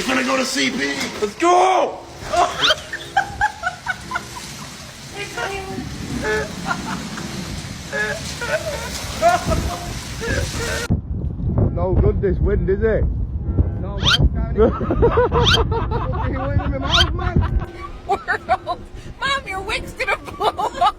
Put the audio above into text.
finna go to CP. Let's go! No good this wind, is it? No, man. He went in my mouth, man. World. Mom, your wig's gonna blow off.